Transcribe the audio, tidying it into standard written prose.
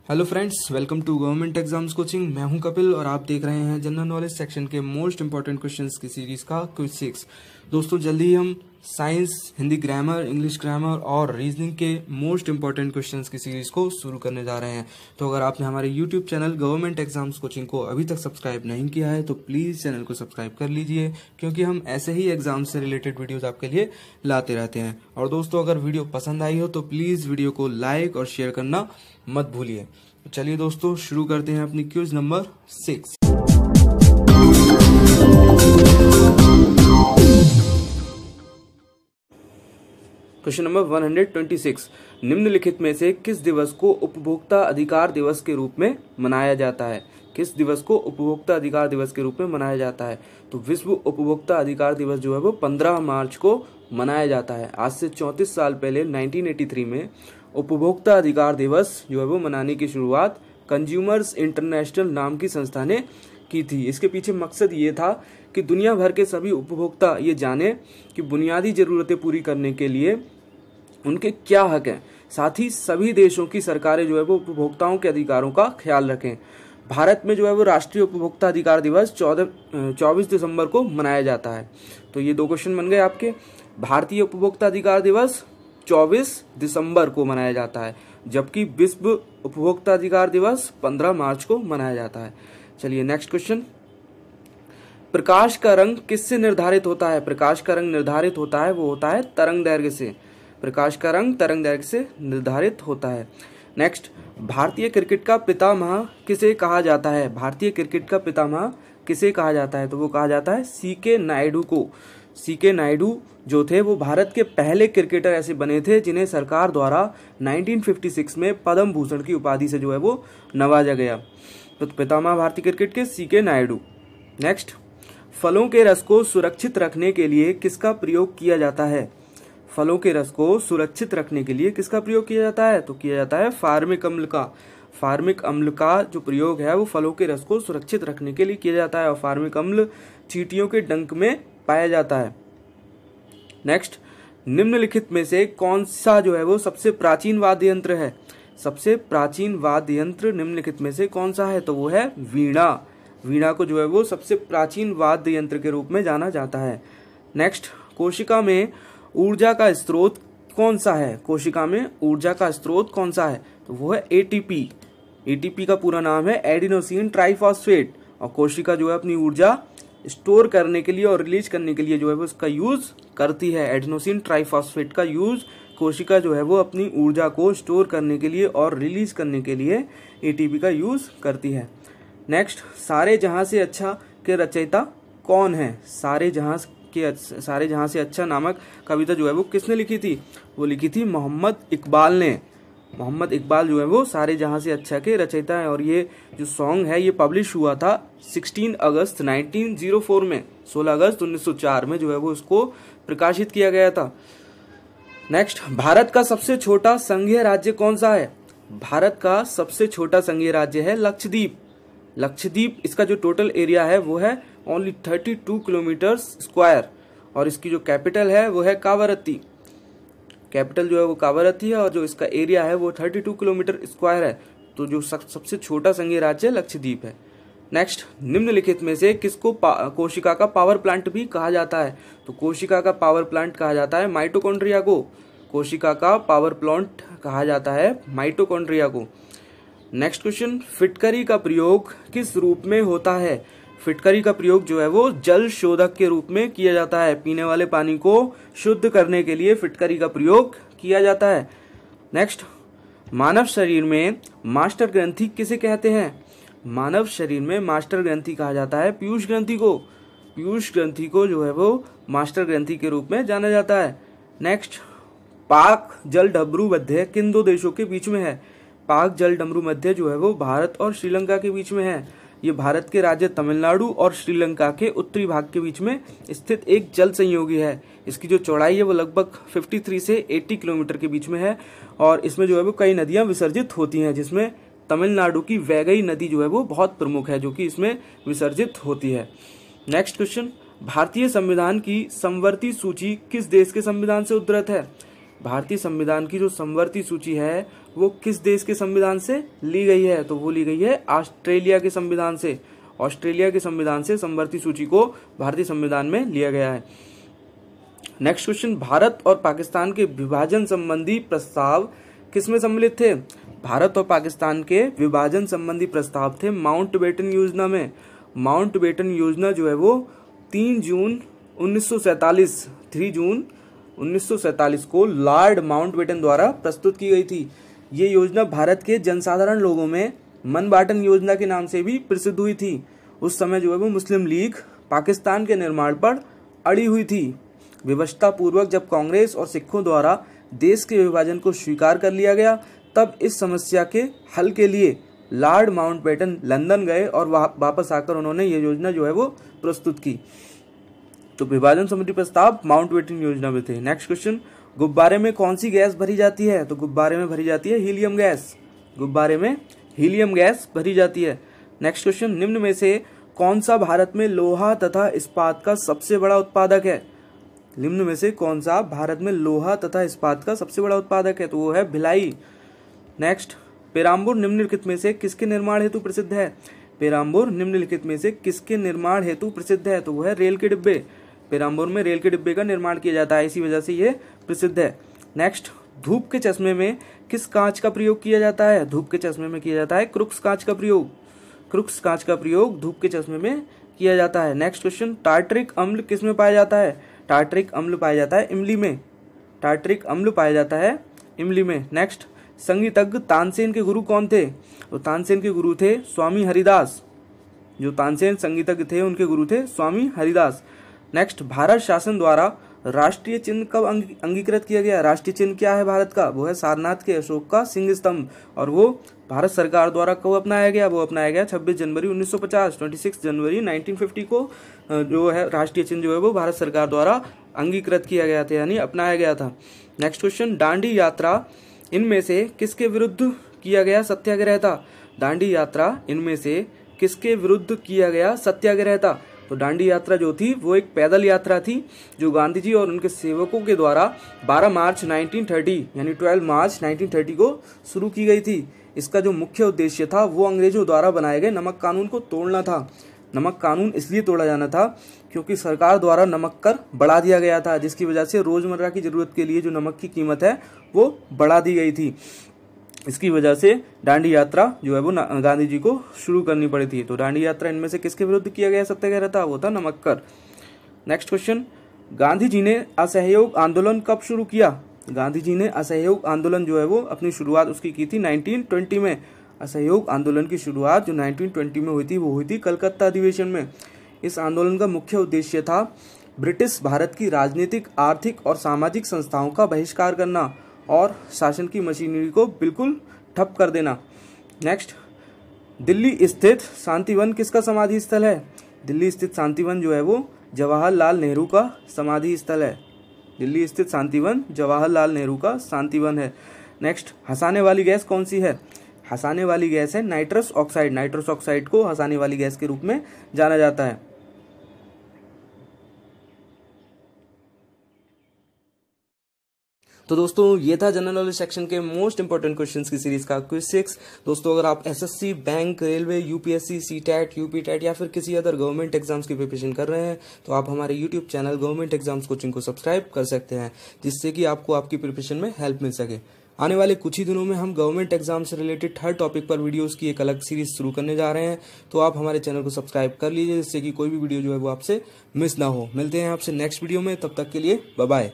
Hello friends, welcome to government exams coaching. मैं हूं कपिल और आप देख रहे हैं जनरल नॉलेज सेक्शन के मोस्ट इंपॉर्टेंट क्वेश्चंस की सीरीज का क्विज 6। दोस्तों, जल्दी ही हम science, Hindi grammar, English grammar और रीजनिंग के मोस्ट इंपॉर्टेंट क्वेश्चंस की सीरीज को शुरू करने जा रहे हैं। तो अगर आपने हमारे YouTube channel government exams coaching को अभी तक सब्सक्राइब नहीं किया है तो प्लीज चैनल को सब्सक्राइब कर लीजिए, क्योंकि हम ऐसे ही एग्जाम से रिलेटेड वीडियोज आपके लिए लाते रहते हैं। और दोस्तों, अगर वीडियो पसंद आई हो तो प्लीज वीडियो को लाइक और शेयर करना मत भूलिए। चलिए दोस्तों, शुरू करते हैं अपनी क्विज नंबर 6। Question number 126। निम्नलिखित में से किस दिवस को उपभोक्ता अधिकार दिवस के रूप में मनाया जाता है? किस दिवस को उपभोक्ता अधिकार दिवस के रूप में मनाया जाता है? तो विश्व उपभोक्ता अधिकार दिवस जो है वो 15 मार्च को मनाया जाता है। आज से 34 साल पहले 1983 में उपभोक्ता अधिकार दिवस जो है वो मनाने की शुरुआत कंज्यूमर्स इंटरनेशनल नाम की संस्था ने की थी। इसके पीछे मकसद ये था कि दुनिया भर के सभी उपभोक्ता ये जाने कि बुनियादी जरूरतें पूरी करने के लिए उनके क्या हक हैं। साथ ही सभी देशों की सरकारें जो है वो उपभोक्ताओं के अधिकारों का ख्याल रखें। भारत में जो है वो राष्ट्रीय उपभोक्ता अधिकार दिवस 24 दिसंबर को मनाया जाता है। तो ये दो क्वेश्चन बन गए आपके। भारतीय उपभोक्ता अधिकार दिवस 24 दिसंबर को मनाया जाता है, जबकि विश्व उपभोक्ता अधिकार दिवस 15 मार्च को मनाया जाता है। चलिए नेक्स्ट क्वेश्चन। प्रकाश का रंग किससे निर्धारित होता है? प्रकाश का रंग निर्धारित होता है, वो होता है तरंग दैर्घ्य से। प्रकाश का रंग तरंग दैर्घ्य से निर्धारित होता है। नेक्स्ट, भारतीय क्रिकेट का पितामह किसे कहा जाता है? भारतीय क्रिकेट का पितामह किसे कहा जाता है? तो वो कहा जाता है सीके नायडू को। सीके नायडू जो थे वो भारत के पहले क्रिकेटर ऐसे बने थे जिन्हें सरकार द्वारा 1956 में पद्म भूषण की उपाधि से जो है वो नवाजा गया। तो पितामह भारतीय क्रिकेट के सीके नायडू। नेक्स्ट, फलों के रस को सुरक्षित रखने के लिए किसका प्रयोग किया जाता है? फलों के रस को सुरक्षित रखने के लिए किसका प्रयोग किया जाता है? तो किया जाता है फार्मिक अम्ल का। फार्मिक अम्ल का जो प्रयोग है वो फलों के रस को सुरक्षित रखने के लिए किया जाता है, और फार्मिक अम्ल चींटियों के डंक में पाया जाता है। नेक्स्ट, निम्नलिखित में से कौन सा जो है वो सबसे प्राचीन वाद्य यंत्र है? सबसे प्राचीन वाद्य यंत्र निम्नलिखित में से कौन सा है? तो वो है वीणा। वीणा को जो है वो सबसे प्राचीन वाद्य यंत्र के रूप में जाना जाता है। नेक्स्ट, कोशिका में ऊर्जा का स्रोत कौन सा है? कोशिका में ऊर्जा का स्रोत कौन सा है? तो वो है एटीपी। एटीपी का पूरा नाम है एडिनोसिन ट्राइफॉस्फेट, और कोशिका जो है अपनी ऊर्जा स्टोर करने के लिए और रिलीज करने के लिए जो है वो उसका यूज करती है। एडिनोसिन ट्राइफॉस्फेट का यूज कोशिका जो है वो अपनी ऊर्जा को स्टोर करने के लिए और रिलीज करने के लिए एटीपी का यूज करती है। नेक्स्ट, सारे जहां से अच्छा के रचयिता कौन है? सारे जहां से अच्छा नामक कविता जो है वो किसने लिखी थी? वो लिखी थी मोहम्मद इकबाल ने। मोहम्मद इकबाल जो है वो सारे जहां से अच्छा के रचयिता है, और ये जो सॉन्ग है ये पब्लिश हुआ था 16 अगस्त 1904 में। 16 अगस्त 1904 में जो है वो उसको प्रकाशित किया गया था। नेक्स्ट, भारत का सबसे छोटा संघीय राज्य कौन सा है? भारत का सबसे छोटा संघीय राज्य है लक्षद्वीप। लक्षद्वीप, इसका जो टोटल एरिया है वो है ओनली 32 किलोमीटर स्क्वायर, और इसकी जो कैपिटल है वो है कावारत्ती। कैपिटल जो है वो कावारत्ती है, और जो इसका एरिया है वो 32 किलोमीटर स्क्वायर है। तो जो सबसे छोटा संघीय राज्य लक्षद्वीप है। नेक्स्ट, निम्नलिखित में से किसको कोशिका का पावर प्लांट भी कहा जाता है? तो कोशिका का पावर प्लांट कहा जाता है माइटोकॉन्ड्रिया को। कोशिका का पावर प्लांट कहा जाता है माइटोकॉन्ड्रिया को। नेक्स्ट क्वेश्चन, फिटकरी का प्रयोग किस रूप में होता है? फिटकरी का प्रयोग जो है वो जल शोधक के रूप में किया जाता है। पीने वाले पानी को शुद्ध करने के लिए फिटकरी का प्रयोग किया जाता है। नेक्स्ट, मानव शरीर में मास्टर ग्रंथि किसे कहते हैं? मानव शरीर में मास्टर ग्रंथि कहा जाता है पीयूष ग्रंथि को। पीयूष ग्रंथि को जो है वो मास्टर ग्रंथि के रूप में जाना जाता है। नेक्स्ट, पाक जल डमरू मध्य किन दो देशों के बीच में है? पाक जल डमरू मध्य जो है वो भारत और श्रीलंका के बीच में है। ये भारत के राज्य तमिलनाडु और श्रीलंका के उत्तरी भाग के बीच में स्थित एक जल संयोगी है। इसकी जो चौड़ाई है वो लगभग 53 से 80 किलोमीटर के बीच में है, और इसमें जो है वो कई नदियां विसर्जित होती हैं, जिसमें तमिलनाडु की वैगई नदी जो है वो बहुत प्रमुख है, जो कि इसमें विसर्जित होती है। नेक्स्ट क्वेश्चन, भारतीय संविधान की समवर्ती सूची किस देश के संविधान से उद्धृत है? भारतीय संविधान की जो समवर्ती सूची है वो किस देश के संविधान से ली गई है? तो वो ली गई है ऑस्ट्रेलिया के संविधान से। ऑस्ट्रेलिया के संविधान से समवर्ती सूची को भारतीय संविधान में लिया गया है। नेक्स्ट क्वेश्चन, भारत और पाकिस्तान के विभाजन संबंधी प्रस्ताव किसमें सम्मिलित थे? भारत और पाकिस्तान के विभाजन संबंधी प्रस्ताव थे माउंटबेटन योजना में। माउंटबेटन योजना जो है वो 3 जून 1947 को लॉर्ड माउंटबेटन द्वारा प्रस्तुत की गई थी। ये योजना भारत के जनसाधारण लोगों में मनबाटन योजना के नाम से भी प्रसिद्ध हुई थी। उस समय जो है वो मुस्लिम लीग पाकिस्तान के निर्माण पर अड़ी हुई थी। विवशता पूर्वक जब कांग्रेस और सिखों द्वारा देश के विभाजन को स्वीकार कर लिया गया, तब इस समस्या के हल के लिए लॉर्ड माउंटबेटन लंदन गए और वापस आकर उन्होंने ये योजना जो है वो प्रस्तुत की। तो विभाजन संबंधी प्रस्ताव माउंटबेटन योजना में थे। नेक्स्ट क्वेश्चन, गुब्बारे में कौन सी गैस भरी जाती है? तो गुब्बारे में भरी जाती है हीलियम गैस। गुब्बारे में हीलियम गैस भरी जाती है। नेक्स्ट क्वेश्चन, निम्न में से कौन सा भारत में लोहा तथा इस्पात का सबसे बड़ा उत्पादक है? निम्न में से कौन सा भारत में लोहा तथा इस्पात का सबसे बड़ा उत्पादक है? तो वो है भिलाई। नेक्स्ट, पेराम्बूर निम्नलिखित में से किसके निर्माण हेतु प्रसिद्ध है? पेराम्बूर निम्नलिखित में से किसके निर्माण हेतु प्रसिद्ध है? तो वो है रेल के डिब्बे। पेराम्बूर में रेल के डिब्बे का निर्माण किया जाता है, इसी वजह से ये प्रसिद्ध है। नेक्स्ट, धूप के चश्मे में किस कांच का प्रयोग किया जाता है? धूप के चश्मे में किया जाता है क्रुक्स कांच का प्रयोग। क्रुक्स कांच का प्रयोग धूप के चश्मे में किया जाता है। नेक्स्ट क्वेश्चन, टार्टरिक अम्ल किस में पाया जाता है? टार्टरिक अम्ल पाया जाता है इमली में। टार्टरिक अम्ल पाया जाता है इमली में। नेक्स्ट, संगीतज्ञ तानसेन के गुरु कौन थे? तो तानसेन के गुरु थे स्वामी हरिदास। जो तानसेन संगीतज्ञ थे उनके गुरु थे स्वामी हरिदास। नेक्स्ट, भारत शासन द्वारा राष्ट्रीय चिन्ह कब अंगीकृत किया गया? राष्ट्रीय चिन्ह क्या है भारत का? वो है सारनाथ के अशोक का सिंह स्तंभ। और वो भारत सरकार द्वारा कब अपनाया गया? वो अपनाया गया 26 जनवरी 1950, 26 जनवरी 1950 को जो है राष्ट्रीय चिन्ह जो है वो भारत सरकार द्वारा अंगीकृत किया गया था, यानी अपनाया गया था। नेक्स्ट क्वेश्चन, दांडी यात्रा इनमें से किसके विरुद्ध किया गया सत्याग्रह था? दांडी यात्रा इनमें से किसके विरुद्ध किया गया सत्याग्रह था? तो दांडी यात्रा जो थी वो एक पैदल यात्रा थी जो गांधी जी और उनके सेवकों के द्वारा 12 मार्च 1930 यानी 12 मार्च 1930 को शुरू की गई थी। इसका जो मुख्य उद्देश्य था वो अंग्रेजों द्वारा बनाए गए नमक कानून को तोड़ना था। नमक कानून इसलिए तोड़ा जाना था क्योंकि सरकार द्वारा नमक कर बढ़ा दिया गया था, जिसकी वजह से रोजमर्रा की जरूरत के लिए जो नमक की कीमत है वो बढ़ा दी गई थी। इसकी वजह से दांडी यात्रा जो है वो गांधी जी को शुरू करनी पड़ी थी। तो दांडी यात्रा इनमें से किसके विरुद्ध किया गया सत्याग्रह था? वो था नमक्कर। नेक्स्ट क्वेश्चन, गांधी जी ने असहयोग आंदोलन कब शुरू किया? गांधी जी ने असहयोग आंदोलन जो है वो अपनी शुरुआत उसकी की थी 1920 में। असहयोग आंदोलन की शुरुआत जो 1920 में हुई थी वो हुई थी कलकत्ता अधिवेशन में। इस आंदोलन का मुख्य उद्देश्य था ब्रिटिश भारत की राजनीतिक, आर्थिक और सामाजिक संस्थाओं का बहिष्कार करना और शासन की मशीनरी को बिल्कुल ठप कर देना। नेक्स्ट, दिल्ली स्थित शांतिवन किसका समाधि स्थल है? दिल्ली स्थित शांतिवन जो है वो जवाहरलाल नेहरू का समाधि स्थल है। दिल्ली स्थित शांतिवन जवाहरलाल नेहरू का शांतिवन है। नेक्स्ट, हंसाने वाली गैस कौन सी है? हंसाने वाली गैस है नाइट्रस ऑक्साइड। नाइट्रस ऑक्साइड को हंसाने वाली गैस के रूप में जाना जाता है। तो दोस्तों ये था जनरल नॉलेज सेक्शन के मोस्ट इंपोर्टेंट क्वेश्चंस की सीरीज का क्विज 6। दोस्तों अगर आप SSC, bank, railway, UPSC, CTET, UPTET या फिर किसी अदर गवर्नमेंट एग्जाम्स की प्रिपरेशन कर रहे हैं तो आप हमारे YouTube channel government exams coaching को सब्सक्राइब कर सकते हैं, जिससे कि आपको आपकी प्रिपरेशन में हेल्प मिल सके। आने वाले कुछ ही दिनों में हम गवर्नमेंट एग्जाम से रिलेटेड हर टॉपिक पर वीडियोस की एक अलग सीरीज शुरू करने जा रहे हैं, तो आप हमारे चैनल को सब्सक्राइब कर लीजिए जिससे कि कोई भी वीडियो जो है वो आपसे मिस ना हो। मिलते हैं आपसे नेक्स्ट वीडियो में, तब तक के लिए बाय बाय।